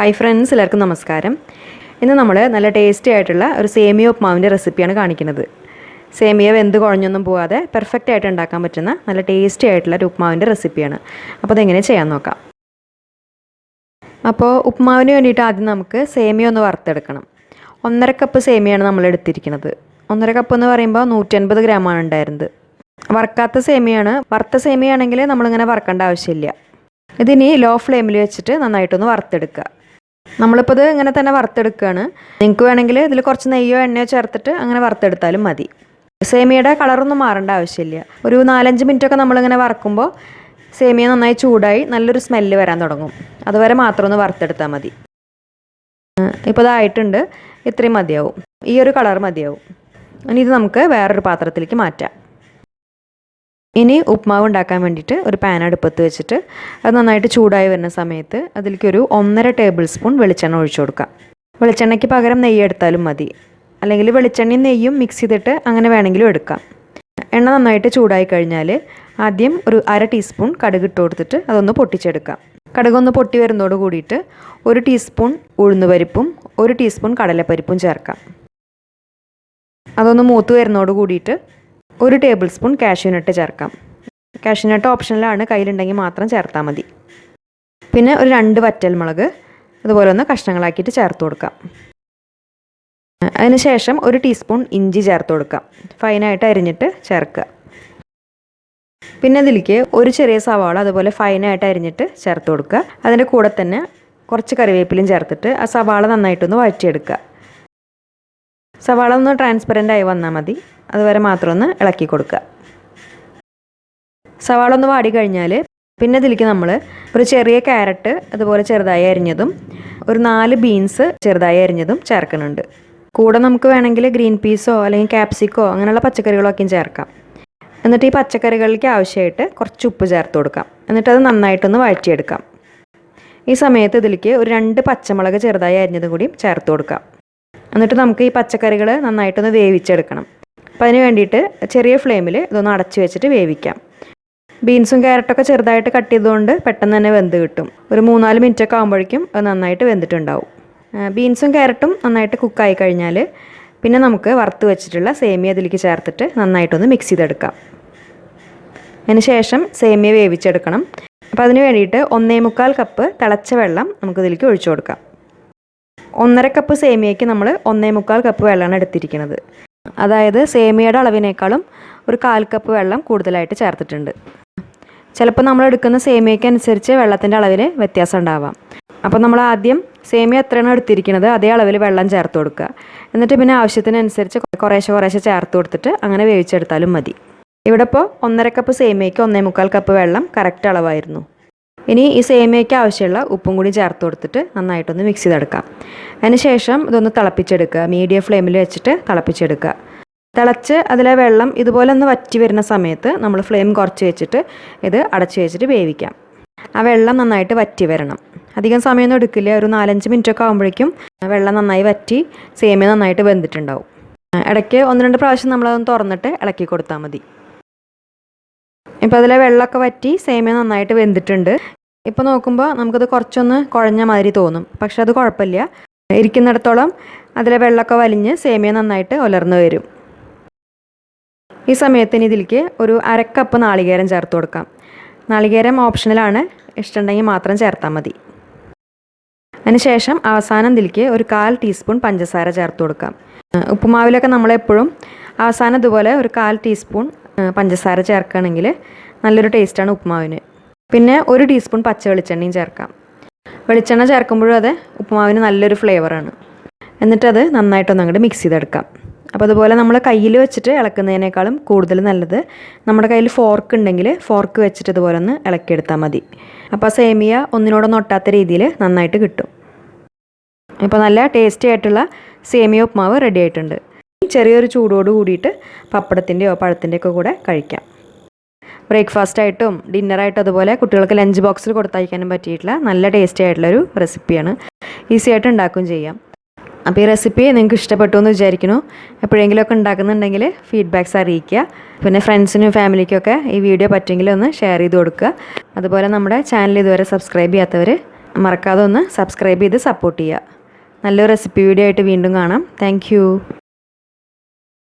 Hi friends, എല്ലാവർക്കും നമസ്കാരം. ഇന്ന് നമ്മൾ നല്ല ടേസ്റ്റി ആയിട്ടുള്ള ഒരു സേമിയ ഉപ്മാവിൻ്റെ റെസിപ്പിയാണ് കാണിക്കുന്നത്. സേമിയ വെന്ത് കുഴഞ്ഞൊന്നും പോവാതെ പെർഫെക്റ്റ് ആയിട്ട് ഉണ്ടാക്കാൻ പറ്റുന്ന നല്ല ടേസ്റ്റി ആയിട്ടുള്ള ഒരു ഉപ്മാവിൻ്റെ റെസിപ്പിയാണ്. അപ്പോൾ അതെങ്ങനെ ചെയ്യാൻ നോക്കാം. അപ്പോൾ ഉപ്മാവിന് വേണ്ടിയിട്ട് ആദ്യം നമുക്ക് സേമിയ ഒന്ന് വറുത്തെടുക്കണം. 1.5 കപ്പ് സേമിയാണ് നമ്മൾ എടുത്തിരിക്കുന്നത്. 1.5 കപ്പ് എന്ന് പറയുമ്പോൾ 150 ഗ്രാമാണ് ഉണ്ടായിരുന്നത്. വറുക്കാത്ത സേമിയാണ്. വറുത്ത സേമിയാണെങ്കിൽ നമ്മളിങ്ങനെ വറുക്കേണ്ട ആവശ്യമില്ല. ഇതിനി ലോ ഫ്ലെയിമിൽ വെച്ചിട്ട് നന്നായിട്ടൊന്ന് വറുത്തെടുക്കുക. നമ്മളിപ്പോൾ ഇത് ഇങ്ങനെ തന്നെ വറുത്തെടുക്കുകയാണ്. നിങ്ങൾക്ക് വേണമെങ്കിൽ ഇതിൽ കുറച്ച് നെയ്യോ എണ്ണയോ ചേർത്തിട്ട് അങ്ങനെ വറുത്തെടുത്താലും മതി. സേമിയയുടെ കളറൊന്നും മാറേണ്ട ആവശ്യമില്ല. ഒരു 4-5 മിനിറ്റൊക്കെ നമ്മളിങ്ങനെ വറുക്കുമ്പോൾ സേമിയ നന്നായി ചൂടായി നല്ലൊരു സ്മെല്ല് വരാൻ തുടങ്ങും. അതുവരെ മാത്രം ഒന്ന് വറുത്തെടുത്താൽ മതി. ഇപ്പോൾ ഇതായിട്ടുണ്ട്. ഇത്രയും മതിയാവും. ഈ ഒരു കളർ മതിയാവും. ഇനി ഇത് നമുക്ക് വേറൊരു പാത്രത്തിലേക്ക് മാറ്റാം. ഇനി ഉപ്മാവ് ഉണ്ടാക്കാൻ വേണ്ടിയിട്ട് ഒരു പാൻ അടുപ്പത്ത് വെച്ചിട്ട് അത് നന്നായിട്ട് ചൂടായി വരുന്ന സമയത്ത് അതിലേക്ക് ഒരു 1.5 ടേബിൾ സ്പൂൺ വെളിച്ചെണ്ണ ഒഴിച്ചു കൊടുക്കാം. വെളിച്ചെണ്ണയ്ക്ക് പകരം നെയ്യ് എടുത്താലും മതി. അല്ലെങ്കിൽ വെളിച്ചെണ്ണയും നെയ്യും മിക്സ് ചെയ്തിട്ട് അങ്ങനെ വേണമെങ്കിലും എടുക്കാം. എണ്ണ നന്നായിട്ട് ചൂടായി കഴിഞ്ഞാൽ ആദ്യം ഒരു 1/2 ടീസ്പൂൺ കടുക് ഇട്ട് കൊടുത്തിട്ട് അതൊന്ന് പൊട്ടിച്ചെടുക്കാം. കടുകൊന്ന് പൊട്ടി വരുന്നതോട് കൂടിയിട്ട് 1 ടീസ്പൂൺ ഉഴുന്നുപരിപ്പും 1 ടീസ്പൂൺ കടലപ്പരിപ്പും ചേർക്കാം. അതൊന്ന് മൂത്ത് വരുന്നതോട് കൂടിയിട്ട് 1 ടേബിൾ സ്പൂൺ കാഷ്യൂനട്ട് ചേർക്കാം. കാഷ്യൂനട്ട് ഓപ്ഷനിലാണ്, കയ്യിലുണ്ടെങ്കിൽ മാത്രം ചേർത്താൽ മതി. പിന്നെ ഒരു 2 വറ്റൽമുളക് അതുപോലെ ഒന്ന് കഷ്ണങ്ങളാക്കിയിട്ട് ചേർത്ത് കൊടുക്കാം. അതിനുശേഷം 1 ടീസ്പൂൺ ഇഞ്ചി ചേർത്ത് കൊടുക്കാം. ഫൈനായിട്ട് അരിഞ്ഞിട്ട് ചേർക്കുക. പിന്നെ ഇതിലേക്ക് ഒരു ചെറിയ സവാള അതുപോലെ ഫൈനായിട്ട് അരിഞ്ഞിട്ട് ചേർത്ത് കൊടുക്കുക. അതിൻ്റെ കൂടെ തന്നെ കുറച്ച് കറിവേപ്പിലയും ചേർത്തിട്ട് ആ സവാള നന്നായിട്ടൊന്ന് വഴറ്റിയെടുക്കുക. സവാള ഒന്ന് ട്രാൻസ്പെറൻ്റ് ആയി വന്നാൽ മതി. അതുവരെ മാത്രം ഒന്ന് ഇളക്കി കൊടുക്കുക. സവാള ഒന്ന് വാടി കഴിഞ്ഞാൽ പിന്നെ ഇതിലേക്ക് നമ്മൾ ഒരു ചെറിയ ക്യാരറ്റ് അതുപോലെ ചെറുതായി അരിഞ്ഞതും ഒരു 4 ബീൻസ് ചെറുതായി അരിഞ്ഞതും ചേർക്കുന്നുണ്ട്. കൂടെ നമുക്ക് വേണമെങ്കിൽ ഗ്രീൻ പീസോ അല്ലെങ്കിൽ ക്യാപ്സിക്കോ അങ്ങനെയുള്ള പച്ചക്കറികളൊക്കെയും ചേർക്കാം. എന്നിട്ട് ഈ പച്ചക്കറികളിലേക്ക് ആവശ്യമായിട്ട് കുറച്ച് ഉപ്പ് ചേർത്ത് കൊടുക്കാം. എന്നിട്ട് അത് നന്നായിട്ടൊന്ന് വഴറ്റിയെടുക്കാം. ഈ സമയത്ത് ഇതിലേക്ക് ഒരു 2 പച്ചമുളക് ചെറുതായി അരിഞ്ഞതും കൂടിയും ചേർത്ത് കൊടുക്കാം. എന്നിട്ട് നമുക്ക് ഈ പച്ചക്കറികൾ നന്നായിട്ടൊന്ന് വേവിച്ചെടുക്കണം. അപ്പോൾ അതിന് വേണ്ടിയിട്ട് ചെറിയ ഫ്ലെയിമിൽ ഇതൊന്ന് അടച്ചു വെച്ചിട്ട് വേവിക്കാം. ബീൻസും ക്യാരറ്റൊക്കെ ചെറുതായിട്ട് കട്ട് ചെയ്തുകൊണ്ട് പെട്ടെന്ന് തന്നെ വെന്ത് കിട്ടും. ഒരു 3-4 മിനിറ്റൊക്കെ ആകുമ്പോഴേക്കും അത് നന്നായിട്ട് വെന്തിട്ടുണ്ടാവും. ബീൻസും ക്യാരറ്റും നന്നായിട്ട് കുക്കായി കഴിഞ്ഞാൽ പിന്നെ നമുക്ക് വറുത്ത് വെച്ചിട്ടുള്ള സേമിയ അതിലേക്ക് ചേർത്തിട്ട് നന്നായിട്ടൊന്ന് മിക്സ് ചെയ്തെടുക്കാം. അതിന് ശേഷം സേമിയ വേവിച്ചെടുക്കണം. അപ്പോൾ അതിന് വേണ്ടിയിട്ട് 1.25 കപ്പ് തിളച്ച വെള്ളം നമുക്കിതിലേക്ക് ഒഴിച്ചു കൊടുക്കാം. 1.5 കപ്പ് സേമിയയ്ക്ക് നമ്മൾ 1.25 കപ്പ് വെള്ളമാണ് എടുത്തിരിക്കുന്നത്. അതായത് സേമിയയുടെ അളവിനേക്കാളും ഒരു 1/4 കപ്പ് വെള്ളം കൂടുതലായിട്ട് ചേർത്തിട്ടുണ്ട്. ചിലപ്പോൾ നമ്മൾ എടുക്കുന്ന സേമിയയ്ക്ക് അനുസരിച്ച് വെള്ളത്തിൻ്റെ അളവിൽ വ്യത്യാസം ഉണ്ടാവാം. അപ്പോൾ നമ്മൾ ആദ്യം സേമിയ എത്രയാണ് എടുത്തിരിക്കുന്നത് അതേ അളവിൽ വെള്ളം ചേർത്ത് കൊടുക്കുക. എന്നിട്ട് പിന്നെ ആവശ്യത്തിനനുസരിച്ച് കുറേശ്ശെ ചേർത്ത് കൊടുത്തിട്ട് അങ്ങനെ വേവിച്ചെടുത്താലും മതി. ഇവിടെ ഇപ്പോൾ 1.5 കപ്പ് സേമിയയ്ക്ക് 1.25 കപ്പ് വെള്ളം കറക്റ്റ് അളവായിരുന്നു. ഇനി ഈ സേമിയയ്ക്ക് ആവശ്യമുള്ള ഉപ്പും കൂടി ചേർത്ത് കൊടുത്തിട്ട് നന്നായിട്ടൊന്ന് മിക്സ് ചെയ്തെടുക്കാം. അതിന് ശേഷം ഇതൊന്ന് തിളപ്പിച്ചെടുക്കുക. മീഡിയം ഫ്ലെയിമിൽ വെച്ചിട്ട് തിളപ്പിച്ചെടുക്കുക. തിളച്ച് അതിലെ വെള്ളം ഇതുപോലെ ഒന്ന് വറ്റി വരുന്ന സമയത്ത് നമ്മൾ ഫ്ലെയിം കുറച്ച് വെച്ചിട്ട് ഇത് അടച്ച് വെച്ചിട്ട് വേവിക്കാം. ആ വെള്ളം നന്നായിട്ട് വറ്റി വരണം. അധികം സമയമൊന്നും എടുക്കില്ല. ഒരു 4-5 മിനിറ്റൊക്കെ ആകുമ്പോഴേക്കും വെള്ളം നന്നായി വറ്റി സേമിയ നന്നായിട്ട് വെന്തിട്ടുണ്ടാവും. ഇടയ്ക്ക് 1-2 പ്രാവശ്യം നമ്മളതൊന്ന് തുറന്നിട്ട് ഇളക്കി കൊടുത്താൽ മതി. ഇപ്പോൾ അതിലെ വെള്ളമൊക്കെ വറ്റി സേമിയ നന്നായിട്ട് വെന്തിട്ടുണ്ട്. ഇപ്പോൾ നോക്കുമ്പോൾ നമുക്കത് കുറച്ചൊന്ന് കുഴഞ്ഞ മാതിരി തോന്നും. പക്ഷെ അത് കുഴപ്പമില്ല. ഇരിക്കുന്നിടത്തോളം അതിലെ വെള്ളമൊക്കെ വലിഞ്ഞ് സേമിയ നന്നായിട്ട് ഉലർന്നു വരും. ഈ സമയത്തിന് ഇതിലേക്ക് ഒരു 1/2 കപ്പ് നാളികേരം ചേർത്ത് കൊടുക്കാം. നാളികേരം ഓപ്ഷണലാണ്, ഇഷ്ടമുണ്ടെങ്കിൽ മാത്രം ചേർത്താൽ മതി. അതിനുശേഷം അവസാനം ഇതിലേക്ക് ഒരു 1/4 ടീസ്പൂൺ പഞ്ചസാര ചേർത്ത് കൊടുക്കാം. ഉപ്പുമാവിലൊക്കെ നമ്മളെപ്പോഴും അവസാനം ഇതുപോലെ ഒരു 1/4 ടീസ്പൂൺ പഞ്ചസാര ചേർക്കുകയാണെങ്കിൽ നല്ലൊരു ടേസ്റ്റാണ് ഉപ്പുമാവിന്. പിന്നെ 1 ടീസ്പൂൺ പച്ച വെളിച്ചെണ്ണയും ചേർക്കാം. വെളിച്ചെണ്ണ ചേർക്കുമ്പോഴും അത് ഉപ്പുമാവിന് നല്ലൊരു ഫ്ലേവറാണ്. എന്നിട്ടത് നന്നായിട്ടൊന്ന് അങ്ങോട്ട് മിക്സ് ചെയ്തെടുക്കാം. അപ്പോൾ അതുപോലെ നമ്മൾ കയ്യിൽ വെച്ചിട്ട് ഇളക്കുന്നതിനേക്കാളും കൂടുതൽ നല്ലത് നമ്മുടെ കയ്യിൽ ഫോർക്ക് ഉണ്ടെങ്കിൽ ഫോർക്ക് വെച്ചിട്ട് ഇതുപോലെ ഒന്ന് ഇളക്കിയെടുത്താൽ മതി. അപ്പോൾ സേമിയ ഒന്നിനോടൊന്നും ഒട്ടാത്ത രീതിയിൽ നന്നായിട്ട് കിട്ടും. ഇപ്പോൾ നല്ല ടേസ്റ്റി ആയിട്ടുള്ള സേമിയ ഉപ്മാവ് റെഡി ആയിട്ടുണ്ട്. ചെറിയൊരു ചൂടോട് കൂടിയിട്ട് പപ്പടത്തിൻ്റെയോ പഴത്തിൻ്റെയൊക്കെ കൂടെ കഴിക്കാം. ബ്രേക്ക്ഫാസ്റ്റായിട്ടും ഡിന്നറായിട്ടും അതുപോലെ കുട്ടികൾക്ക് ലഞ്ച് ബോക്സിൽ കൊടുത്തയക്കാനും പറ്റിയിട്ടുള്ള നല്ല ടേസ്റ്റി ആയിട്ടുള്ളൊരു റെസിപ്പിയാണ്. ഈസി ആയിട്ട് ഉണ്ടാക്കുകയും ചെയ്യാം. അപ്പോൾ ഈ റെസിപ്പി നിങ്ങൾക്ക് ഇഷ്ടപ്പെട്ടു എന്ന് വിചാരിക്കുന്നു. എപ്പോഴെങ്കിലുമൊക്കെ ഉണ്ടാക്കുന്നുണ്ടെങ്കിൽ ഫീഡ്ബാക്ക്സ് അറിയിക്കുക. പിന്നെ ഫ്രണ്ട്സിനും ഫാമിലിക്കൊക്കെ ഈ വീഡിയോ പറ്റുമെങ്കിൽ ഒന്ന് ഷെയർ ചെയ്ത് കൊടുക്കുക. അതുപോലെ നമ്മുടെ ചാനൽ ഇതുവരെ സബ്സ്ക്രൈബ് ചെയ്യാത്തവർ മറക്കാതെ ഒന്ന് സബ്സ്ക്രൈബ് ചെയ്ത് സപ്പോർട്ട് ചെയ്യുക. നല്ലൊരു റെസിപ്പി വീഡിയോ ആയിട്ട് വീണ്ടും കാണാം. താങ്ക്